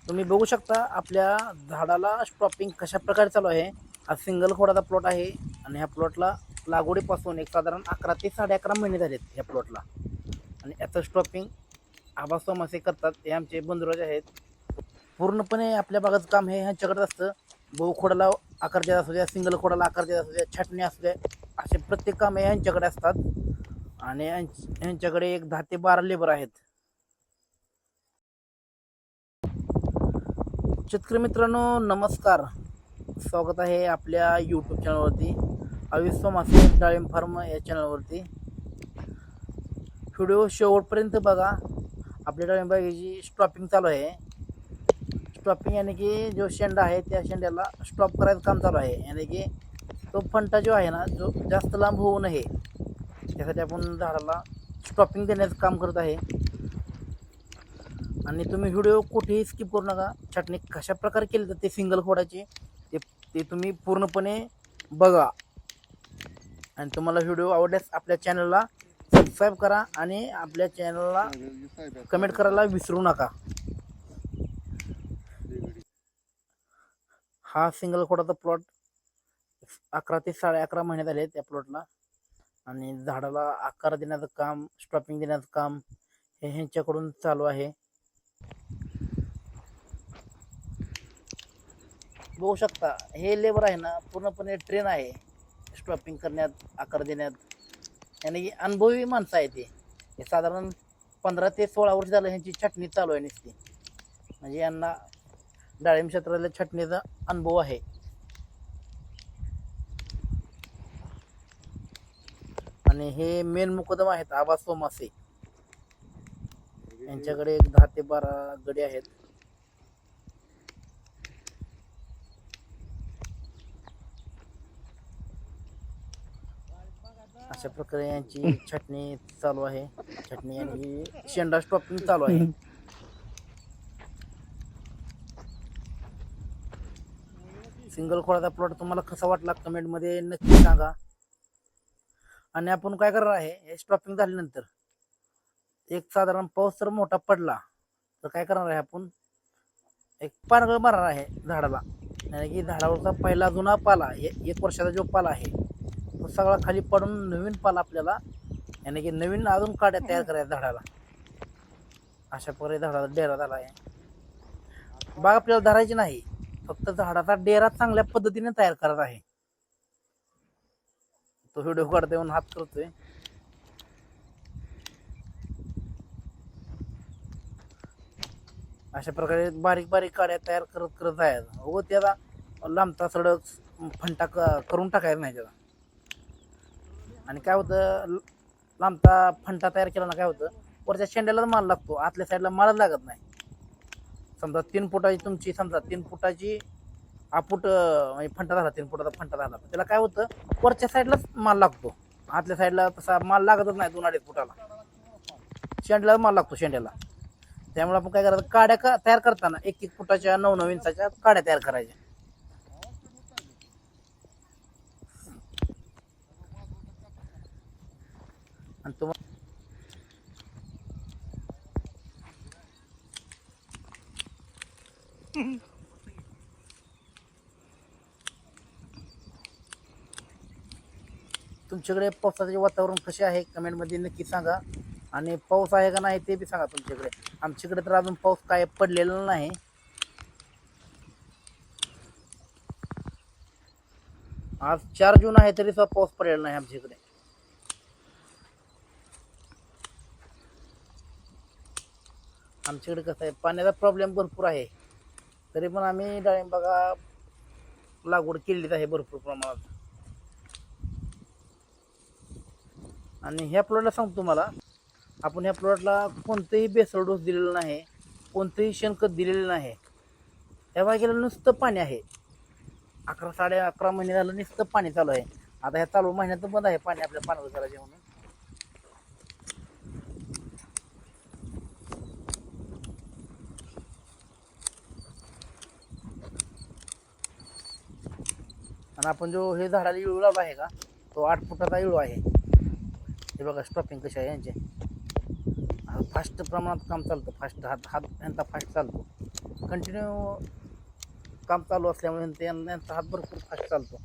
तुम्ही बघू शकता आपल्या झाडाला स्टॉपिंग कशा प्रकारे चालू आहे। हा सिंगल खोडाचा प्लॉट आहे आणि ह्या प्लॉटला लागवडीपासून एक साधारण 11 ते 11.5 महिने झालेत ह्या प्लॉटला। आणि याचं स्टॉपिंग आबास मासे करतात, हे आमचे बंधुराज आहेत। पूर्णपणे आपल्या बागाचं काम हे ह्यांच्याकडे असतं। बहु खोडाला आकार द्यायचा असू द्या, सिंगल खोडाला आकार द्यायचा असू द्या, छाटणी असू द्या, असे प्रत्येक काम हे ह्यांच्याकडे असतात। आणि ह्यांच्याकडे एक 10 ते 12 लेबर आहेत। शेतकरी मित्रांनो नमस्कार, स्वागत आहे आपल्या यूट्यूब चॅनलवरती, अविस्व मासे डाळिंब फार्म या चॅनलवरती। व्हिडिओ शेवटपर्यंत बघा। आपल्या डाळिंब बागेची स्टॉपिंग चालू आहे। स्टॉपिंग यानी की जो शेंडा आहे त्या शेंड्याला स्टॉप करायचं काम चालू आहे, यानी की तो फंटा जो आहे ना, जो जास्त लांब होऊ नये त्यासाठी आपण झाडाला स्टॉपिंग देण्याचं काम करत आहे। आणि तुम्ही व्हिडिओ कुठेही स्किप करू नका। छाटणी कशा प्रकारे केली जाते सिंगल खोडाची ते तुम्ही पूर्णपणे बघा। आणि तुम्हाला व्हिडिओ आवडल्यास आपल्या चॅनलला सबस्क्राईब करा आणि आपल्या चॅनलला कमेंट करायला विसरू नका। हा सिंगल खोडाचा प्लॉट 11 ते 11.5 महिने झाले त्या प्लॉटला। आणि झाडाला आकार देण्याचं काम, स्टॉपिंग देण्याचं काम हे ह्यांच्याकडून चालू आहे। बघू शकता हे लेबर आहे ना, पूर्णपणे ट्रेन आहे स्टॉपिंग करण्यात, आकार देण्यात, यानी की अनुभवी माणसं आहे ते साधारण 15 ते 16 वर्ष झालं ह्यांची छाटणी चालू आहे नुसती। म्हणजे यांना डाळिंब क्षेत्रातल्या छाटणीचा अनुभव आहे। आणि हे मेन मुकदम आहेत आबास मासे, यांच्याकडे एक 10 ते 12 गडी आहेत। अशा प्रकारे यांची छाटणी चालू आहे। छाटणी आणि शेंडा स्टॉपिंग चालू आहे। सिंगल खोडाचा प्लॉट तुम्हाला कसा वाटला कमेंटमध्ये नक्की सांगा। आणि आपण काय करणार आहे, हे स्टॉपिंग झाल्यानंतर एक साधारण पाऊस जर मोठा पडला तर काय करणार आहे, आपण एक पानगळ मारणार आहे झाडाला। यानी की झाडावरचा पहिला जुना पाला, 1 वर्षाचा जो पाला आहे तो सगळा खाली पडून नवीन पाला आपल्याला, यानी की नवीन अजून काड्या तयार करायच्या झाडाला। अशा प्रकारे झाडाचा डेरा झाला आहे। बाग आपल्याला धरायची नाही, फक्त झाडाचा डेरा चांगल्या पद्धतीने तयार करत आहे। तो व्हिडिओ काढता येऊन हात करतोय। अशा प्रकारे बारीक बारीक काड्या तयार करत करत जायचं व त्याला लांबता सडक फंटा करून टाकायचा नाही त्याला। आणि काय होतं, लांबता फंटा तयार केला ना काय होतं, वरच्या शेंड्याला माल लागतो, आतल्या साईडला माल लागत नाही। समजा 3 फुटाची तुमची, समजा 3 फुटाची आपूट म्हणजे फंटा झाला, 3 फुटाचा फंटा झाला, त्याला काय होतं, वरच्या साईडलाच माल लागतो, आतल्या साईडला तसा माल लागतच नाही। 2-2.5 फुटाला शेंड्याला माल लागतो शेंड्याला। त्यामुळे आपण काय करायचं, काड्या तयार करताना 1-1 फुटाच्या 9-9 इंचाच्या काड्या तयार करायच्या। आणि तुम्हाला तुमच्याकडे पावसाचे वातावरण कसे आहे कमेंटमध्ये नक्की सांगा। आणि पाऊस आहे का नाही ते बी सांगा तुमच्याकडे। आमच्याकडे तर अजून पाऊस काय पडलेला नाही। आज 4 जून आहे तरी सुद्धा पाऊस पडलेला नाही आमच्याकडे। आमच्याकडे कसं आहे, पाण्याचा प्रॉब्लेम भरपूर आहे, तरी पण आम्ही डाळिंब बागा लागवड केलीच आहे भरपूर प्रमाणात। आणि ह्या प्लॉटला सांगतो तुम्हाला, आपण ह्या प्लॉटला कोणतेही बेसल डोस दिलेला नाही, कोणतेही शेणखत दिलेलं नाही। ह्या बागेला नुसतं पाणी आहे। 11-11.5 महिने झालं नुसतं पाणी चालू आहे। आता ह्या चालू महिन्यात बंद आहे पाणी आपल्या पानगळ करायचे म्हणून। आणि आपण जो हे झाडाला इळू लावला आहे का, तो 8 फुटाचा इळू आहे। हे बघा स्टॉपिंग कशी आहे यांचे, फास्ट प्रमाणात काम चालतं, फास्ट हात यांचा फास्ट चालतो। कंटिन्यू काम चालू असल्यामुळे त्यांचा हात भरपूर फास्ट चालतो.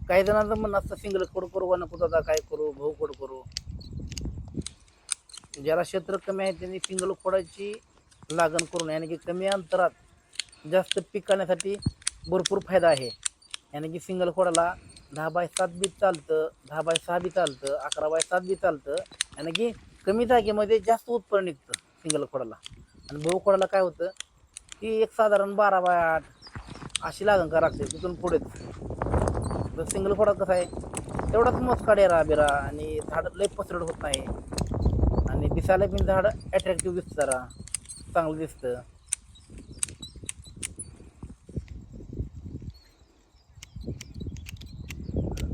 काही जणांचं म्हणणं असतं सिंगल खोड करू का नको दादा, काय करू, भाऊ खोड करू. ज्याला क्षेत्र कमी आहे त्यांनी सिंगल खोडाची लागण करू नये. यानी की कमी अंतरात जास्त पीक करण्यासाठी भरपूर फायदा आहे. यानी की सिंगल खोडाला 10x7 बी चालतं, 10x6 बी चालतं, 11x7 बी चालतं. यानी की कमी जागेमध्ये जास्त उत्पन्न निघतं सिंगल खोडाला. आणि भाऊ खोडाला काय होतं की एक साधारण 12x8 अशी लागण करावं लागते तिथून पुढेच. तर सिंगल खोडात कसं आहे तेवढाच मोजका डेरा बिरा आणि झाड लय पसरट होत नाही आणि दिसायला पण झाड अट्रॅक्टिव्ह दिसतं, जरा चांगलं दिसतं.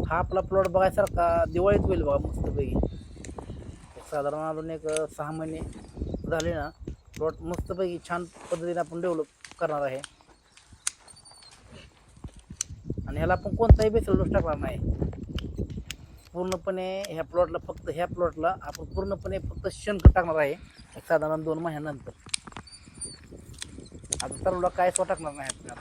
हा आपला प्लॉट बघायसारखा दिवाळीत होईल बघा मस्तपैकी. साधारण अजून एक 6 महिने झाले ना प्लॉट मस्तपैकी छान पद्धतीने आपण डेव्हलप करणार आहे. आणि ह्याला आपण कोणताही बेसल डोस टाकणार नाही. पूर्णपणे ह्या प्लॉटला आपण पूर्णपणे फक्त शेणखत टाकणार आहे एक साधारण 2 महिन्यानंतर. आता तरुला काय स्व टाकणार नाही आपल्याला.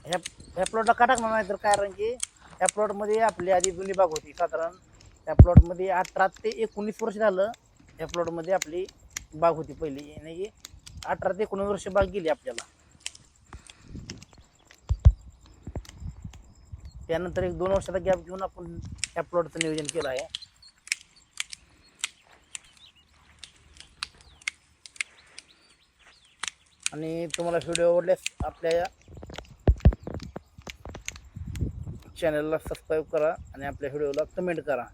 ह्या प्लॉटला का टाकणार नाही तर कारण की ह्या प्लॉटमध्ये आपली आधी जुनी बाग होती. साधारण त्या प्लॉटमध्ये 18 ते 19 वर्ष झालं ह्या प्लॉटमध्ये आपली बाग होती पहिली. यानी की 18 ते 19 वर्ष बाग गेली आपल्याला. त्यानंतर एक 2 वर्षाचा गॅप घेऊन आपण ह्या प्लॉटचं नियोजन केलं आहे. आणि तुम्हाला व्हिडिओ आवडल्यास आपल्या चॅनलला सबस्क्राईब करा आणि आपल्या व्हिडिओला कमेंट करा.